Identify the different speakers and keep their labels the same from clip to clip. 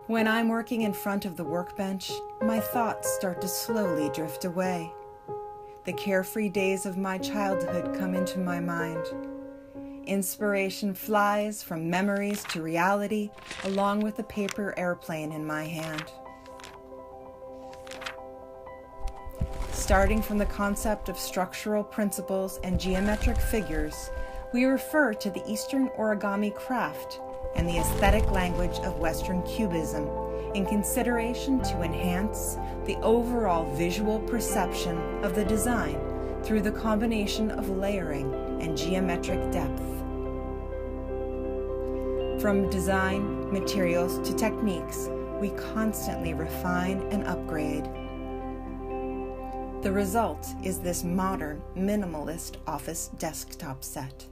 Speaker 1: When I'm working in front of the workbench, my thoughts start to slowly drift away. The carefree days of my childhood come into my mind. Inspiration flies from memories to reality, along with the paper airplane in my hand. Starting from the concept of structural principles and geometric figures, we refer to the Eastern Origami craft and the aesthetic language of Western cubism in consideration to enhance the overall visual perception of the design through the combination of layering and geometric depth. From design, materials to techniques, we constantly refine and upgrade. The result is this modern, minimalist office desktop set.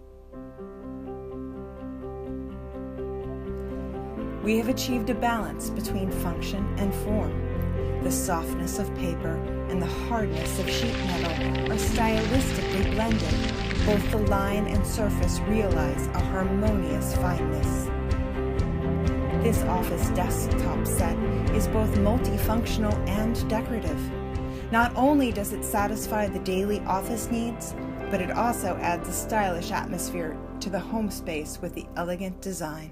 Speaker 1: We have achieved a balance between function and form. The softness of paper and the hardness of sheet metal are stylistically blended. Both the line and surface realize a harmonious fineness. This office desktop set is both multifunctional and decorative. Not only does it satisfy the daily office needs, but it also adds a stylish atmosphere to the home space with the elegant design.